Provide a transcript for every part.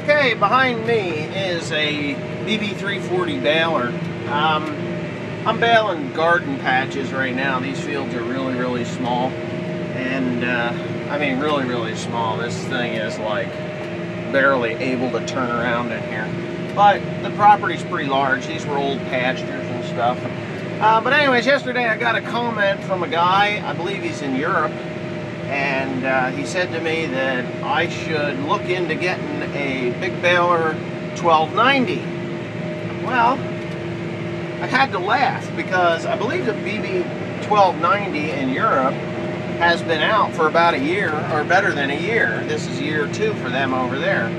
Okay, behind me is a BB340 baler. I'm baling garden patches right now. These fields are really small, and I mean really small. This thing is like barely able to turn around in here, but the property's pretty large. These were old pastures and stuff. But anyways, yesterday I got a comment from a guy, I believe he's in Europe, and he said to me that I should look into getting a big baler 1290. Well, I had to laugh because I believe the BB 1290 in Europe has been out for about a year, or better than a year. This is year 2 for them over there.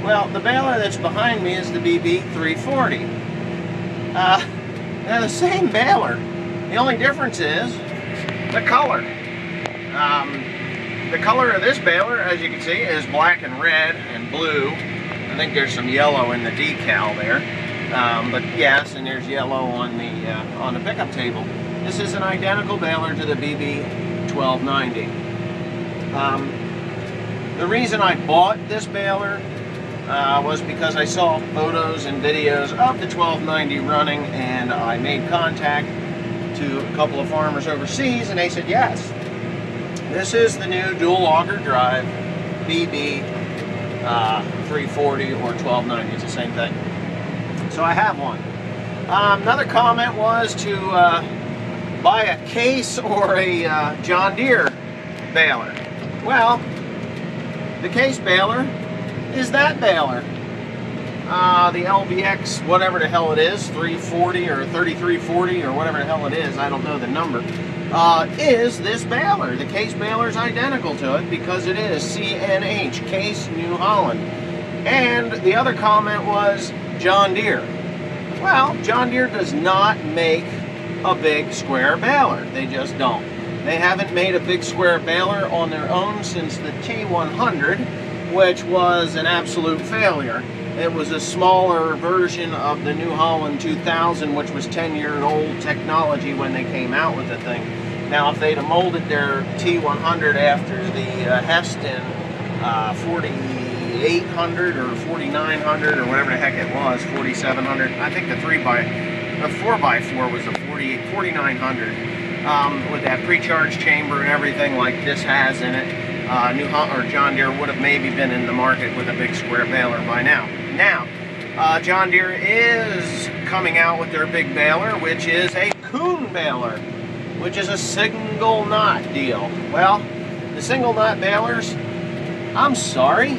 Well, the baler that's behind me is the BB 340. They're the same baler. The only difference is the color. The color of this baler, as you can see, is black and red and blue. I think there's some yellow in the decal there. But yes, and there's yellow on the pickup table. This is an identical baler to the BB 1290. The reason I bought this baler was because I saw photos and videos of the 1290 running, and I made contact to a couple of farmers overseas, and they said yes. This is the new dual auger drive BB 340 or 1290. It's the same thing. So I have one. Another comment was to buy a Case or a John Deere baler. Well, the Case baler is that baler. The LBX, whatever the hell it is, 340 or 3340 or whatever the hell it is, I don't know the number, is this baler. The Case baler is identical to it because it is CNH, Case New Holland. And the other comment was John Deere. Well, John Deere does not make a big square baler. They just don't. They haven't made a big square baler on their own since the T100, which was an absolute failure. It was a smaller version of the New Holland 2000, which was 10-year-old technology when they came out with the thing. Now, if they'd have molded their T100 after the Heston 4800 or 4900 or whatever the heck it was, 4700, I think the 4x4 was a 4900, with that pre-charge chamber and everything like this has in it. John Deere would have maybe been in the market with a big square baler by now. Now, John Deere is coming out with their big baler, which is a Kuhn baler, which is a single knot deal. Well, the single knot balers, I'm sorry,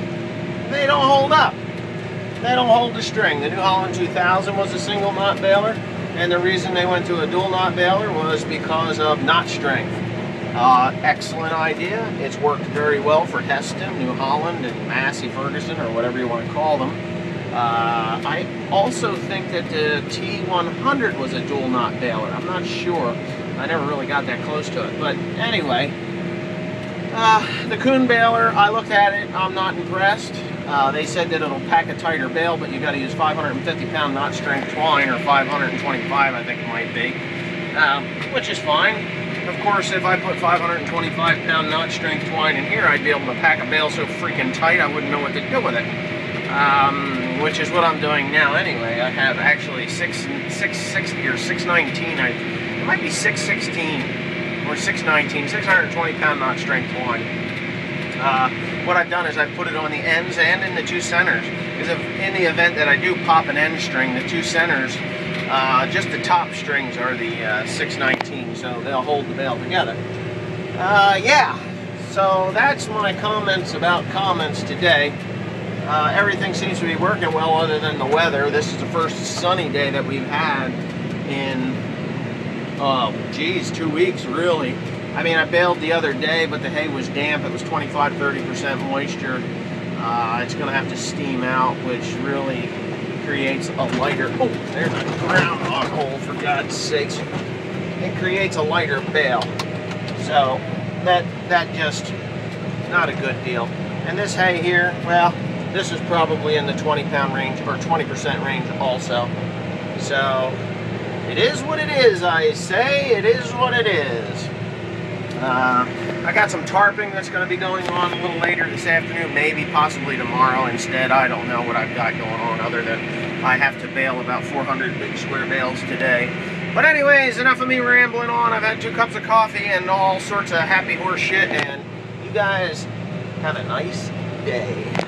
they don't hold up. They don't hold the string. The New Holland 2000 was a single knot baler, and the reason they went to a dual knot baler was because of knot strength. Excellent idea. It's worked very well for Heston, New Holland, and Massey Ferguson, or whatever you want to call them. I also think that the T100 was a dual knot baler. I'm not sure. I never really got that close to it. But anyway, the Kuhn baler, I looked at it. I'm not impressed. They said that it'll pack a tighter bale, but you got to use 550-pound knot strength twine, or 525, I think it might be, which is fine. Of course, if I put 525-pound knot strength twine in here, I'd be able to pack a bale so freaking tight I wouldn't know what to do with it. Which is what I'm doing now anyway. I have actually 660 or 619. It might be 616 or 619, 620-pound knot strength twine. What I've done is I've put it on the ends and in the two centers. Because in the event that I do pop an end string, the two centers, just the top strings are the 619, so they'll hold the bale together. Yeah, so that's my comments about comments today. Everything seems to be working well other than the weather. This is the first sunny day that we've had in, oh geez, 2 weeks really. I mean, I baled the other day, but the hay was damp. It was 25–30% moisture. It's going to have to steam out, which really creates a lighter, oh, there's a groundhog hole, for God's sakes. It creates a lighter bale. So that just not a good deal. And this hay here, well, this is probably in the 20-pound range or 20% range also. So it is what it is, I say. It is what it is. I got some tarping that's going to be going on a little later this afternoon, maybe possibly tomorrow instead. I don't know what I've got going on other than I have to bale about 400 big square bales today. But anyways, enough of me rambling on. I've had 2 cups of coffee and all sorts of happy horse shit, and you guys have a nice day.